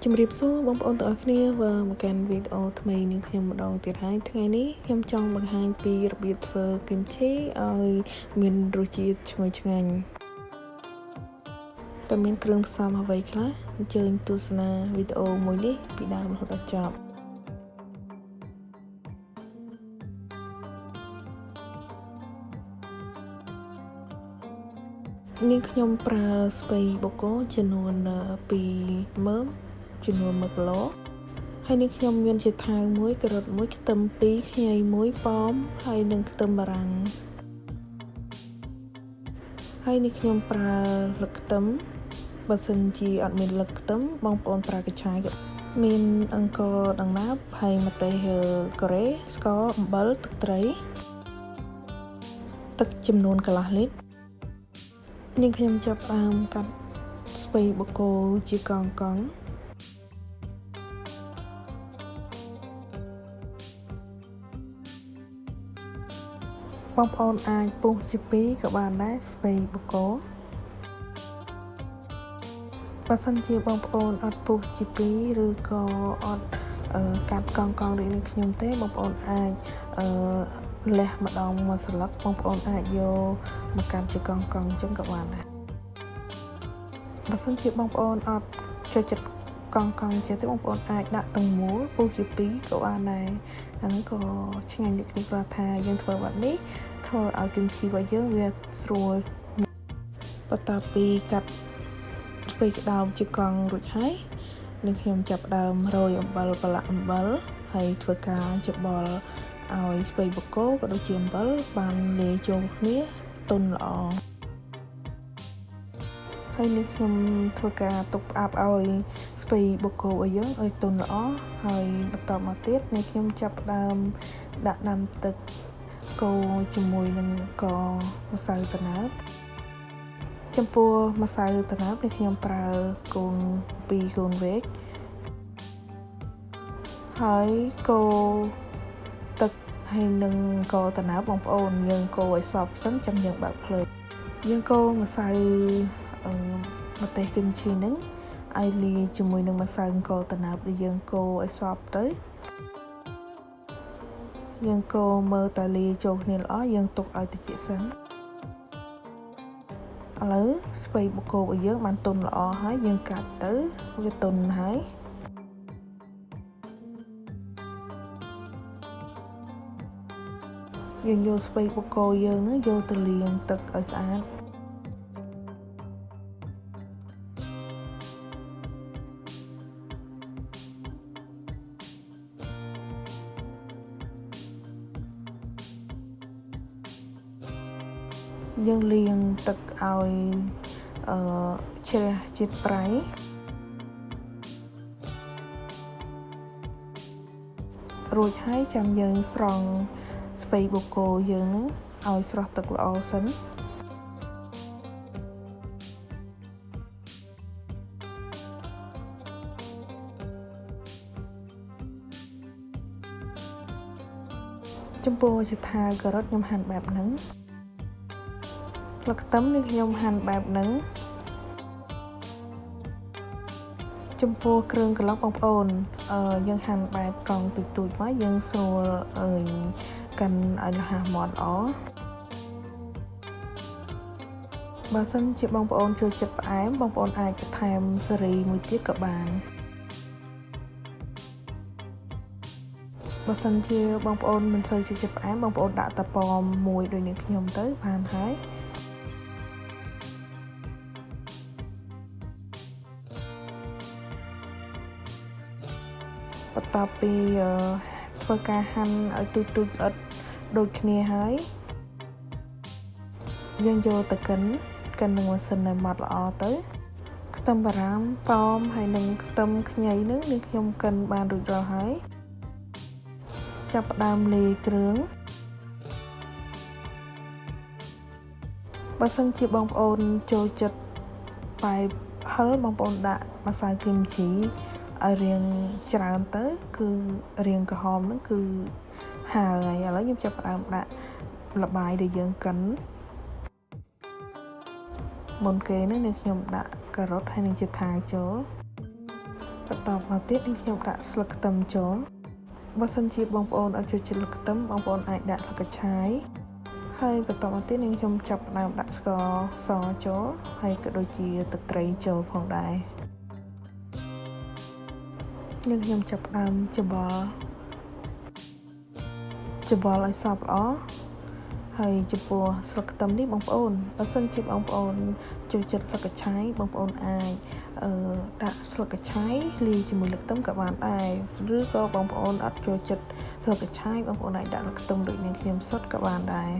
ជំរាបសួរបងប្អូនទាំងអស់គ្នាមកកាន់វីដេអូថ្មីនេះខ្ញុំម្ដងទៀតហើយថ្ងៃនេះខ្ញុំចង់បង្ហាញពីរបៀបធ្វើគីមឈីឲ្យមានរសជាតិឈ្ងុយឆ្ងាញ់តើមានគ្រឿងផ្សំអ្វីខ្លះអញ្ជើញទស្សនាវីដេអូមួយនេះពីដើមរហូតដល់ចប់នាងខ្ញុំប្រើស្ពៃបូកូចំនួន2មើមចំនួន1គីឡូហើយនេះខ្ញុំមានជាថៅមួយការ៉ុតមួយខ្ទឹម2ខ្ញី1ប៉ោមហើយនិងខ្ទឹមបារាំងហើយនេះខ្ញុំប្រើលឹកខ្ទឹមបើសិនជាអត់មានលឹកខ្ទឹមបងប្អូនប្រើកញ្ឆាយក៏មានអង្ករដំណើបហើយម្ទេសកូរ៉េស្ករអំបិលទឹកត្រីទឹកចំនួនកន្លះលីត្រនាងខ្ញុំចាប់ផ្ដើមកាត់ស្ពៃបូកូជាកង់បងប្អូនអាចពុះជា2ក៏បានដែរស្ពៃបូកូបើសិនជាបងប្អូនអត់ពុះជា2ឬក៏អត់កាត់កង់ដូចនេះខ្ញុំទេបងប្អូនអាចលះម្ដងមួយសន្លឹកបងប្អូនអាចយកមកកាត់ជាកង់អញ្ចឹងក៏បានដែរបើសិនជាបងប្អូនអត់ចូលចិត្តកង់ចេះទេបងប្អូនអាចដាក់ទាំងមូលពុះជា2ក៏បានដែរអាហ្នឹងក៏ឆ្ងាញ់ដូចគ្នាគាត់ថាយើងធ្វើបែបនេះធ្វើឲ្យគីមឈីរបស់យើងវាស្រួលបន្ទាប់ពីកាត់ស្ពៃក្តោបជាកង់រួចហើយនឹងខ្ញុំចាប់ដើមរោយអំបិលប្រឡាក់អំបិលហើយធ្វើការច្របល់ឲ្យស្ពៃបូកូក៏ដូចជាអំបិលបានលាយចូលគ្នាទន់ល្អហើយនេះខ្ញុំធ្វើការទុកផ្អាប់ឲ្យស្ពៃបូកូរបស់យើងឲ្យទន់ល្អហើយបន្តមកទៀតនេះខ្ញុំចាប់ផ្ដើមដាក់ដាំទឹកកូរជាមួយនឹងម្សៅត្នោតចំពោះម្សៅត្នោតនេះខ្ញុំប្រើកូន2កូនវែកហើយកូរទឹកហើយនឹងកូរត្នោតបងប្អូនយើងកូរឲ្យសព្វសិនចាំយើងបើកភ្លើងយើងកូរម្សៅម្ទេសគីមឈីហ្នឹងឲ្យលាយជាមួយនឹងម្សៅកូរត្នោតដែលយើងកូរឲ្យសព្វទៅយើងកូរមើលតើលាយចូលគ្នាល្អយើងទុកឲ្យត្រជាក់សិនឥឡូវស្ពៃបូកូរបស់យើងបានទន់ល្អហើយយើងកាត់ទៅវាទន់ហើយយើងយកស្ពៃបូកូយើងនឹងយកទៅលាងទឹកឲ្យស្អាតយើងលាងទឹកឲ្យជ្រះជាតិប្រៃរួចហើយចាំយើងស្រង់ស្ពៃបូកូយើងនឹងឲ្យស្រស់ទឹកល្អសិនចំពោះជាថាការ៉ុតខ្ញុំហាន់បែបហ្នឹងស្លឹកខ្ទឹមនេះខ្ញុំហាន់បែបហ្នឹងចំពោះគ្រឿងក្លុកបងប្អូនយើងហាន់បែបកង់ទូចមកយើងស្រួលកាន់ឲ្យលះមាត់ល្អបើសិនជាបងប្អូនចូលចិត្តផ្អែមបងប្អូនអាចបន្ថែមសេរីមួយទៀតក៏បានបើសិនជាបងប្អូនមិនសូវចូលចិត្តផ្អែមបងប្អូនដាក់តែប៉មមួយដូចនេះខ្ញុំទៅបានហើយបន្ទាប់ពីធ្វើការហាន់ឲ្យទូចល្អិតដូចគ្នាហើយយើងយកទៅកិននឹងម៉ាស៊ីនឲ្យម៉ត់ល្អទៅខ្ទឹមបារាំងប៉ោមហើយនិងខ្ទឹមខ្ញីនឹងខ្ញុំកិនបានរួចរាល់ហើយចាប់ផ្ដើមលាយគ្រឿងបើសិនជាបងប្អូនចូលចិត្តបែបហឹរបងប្អូនដាក់ម្សៅគីមឈីឲ្យរៀងច្រើនទៅគឺរៀងក្រហមហ្នឹងគឺហើយឥឡូវខ្ញុំចាប់ផ្ដើមដាក់ល្បាយដែលយើងកិនមុនគេហ្នឹងខ្ញុំដាក់ការ៉ុតហើយនឹងជាថាចូលប បន្តមកទៀតនេះខ្ញុំដាក់ស្លឹកខ្ទឹមចូលបើសិនជាបងប្អូនអត់ចូលចិត្តស្លឹកខ្ទឹមបងប្អូនអាចដាក់ស្លឹកកញ្ឆាយហើយបន្តមកទៀតនេះខ្ញុំចាប់ផ្ដើមដាក់ស្ករសចូលហើយក៏ដូចជាទឹកត្រីចូលផងដែរនឹងខ្ញុំចាប់ផ្ដើមច្បល់ឲ្យសព្វល្អហើយចំពោះស្លឹកខ្ទឹមនេះបងប្អូនបើសិនជាបងប្អូនចូលចិត្តស្លឹកកញ្ឆាយបងប្អូនអាចដាក់ស្លឹកកញ្ឆាយលាយជាមួយស្លឹកខ្ទឹមក៏បានដែរឬក៏បងប្អូនអត់ចូលចិត្តស្លឹកកញ្ឆាយបងប្អូនអាចដាក់ស្លឹកខ្ទឹមដូចនឹងខ្ញុំសុទ្ធក៏បានដែរ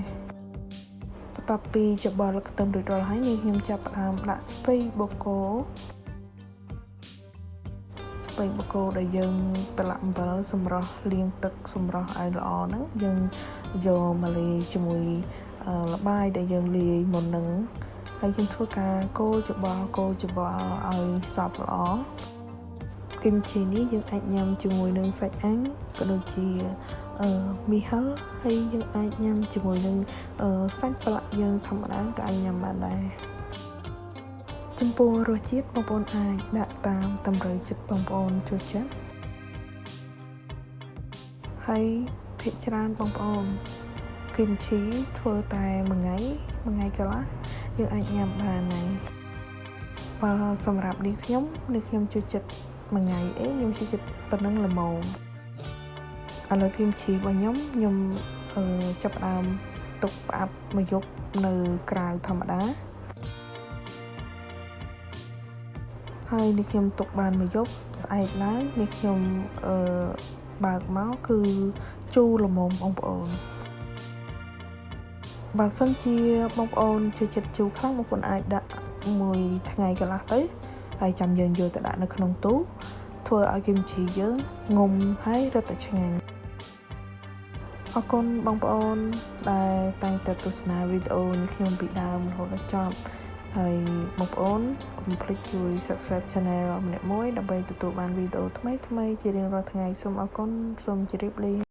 បន្ទាប់ពីច្បល់ស្លឹកខ្ទឹមរួចរាល់ហើយនេះខ្ញុំចាប់ផ្ដើមដាក់ស្ពៃបូកគោដែលយើងប្រឡាក់អំបិលសម្រស់លាងទឹកសម្រស់ឲ្យល្អហ្នឹងយើងយកមកលាយជាមួយល្បាយដែលយើងលាយមុនហ្នឹងហើយយើងធ្វើការកូរច្បល់ឲ្យសព្វល្អគីមឈីនេះយើងអាចញ៉ាំជាមួយនឹងសាច់អាំងក៏ដូចជាមីហឹលហើយយើងអាចញ៉ាំជាមួយនឹងសាច់ប្រឡាក់យើងធម្មតាក៏អាចញ៉ាំបានដែរចំពោះរសជាតិបងប្អូនអាចដាក់តាមតម្រូវចិត្តបងប្អូនចូលចិត្តហើយភាគច្រើនបងប្អូនគីមឈីធ្វើតែមួយថ្ងៃកន្លះយើងអាចញ៉ាំបានហើយបើសម្រាប់នេះខ្ញុំចូលចិត្តមួយថ្ងៃខ្ញុំចូលចិត្តប៉ុណ្ណឹងល្មមឥឡូវគីមឈីរបស់ខ្ញុំចាប់ផ្ដើមទុកផ្អាប់មួយយប់នៅក្រៅធម្មតាហើយនេះខ្ញុំទុកបានមួយយប់ស្អែកឡើងនេះខ្ញុំបើកមកគឺជូរល្មមបងប្អូនបើសិនជាបងប្អូនចូលចិត្តជូរខ្លាំងបងប្អូនអាចដាក់មួយថ្ងៃកន្លះទៅហើយចាំយើងយកទៅដាក់នៅក្នុងទូធ្វើឲ្យគីមឈីយើងងុំហើយរឹតតែឆ្ងាញ់អរគុណបងប្អូនដែលតែងតែទស្សនាវីដេអូនេះខ្ញុំពីដើមរហូតដល់ចប់ហើយបងប្អូនកុំភ្លេចជួយ Subscribe Channel ម្នាក់មួយដើម្បីទទួលបានវីដេអូថ្មីៗជារៀងរាល់ថ្ងៃសូមអរគុណសូមជម្រាបលា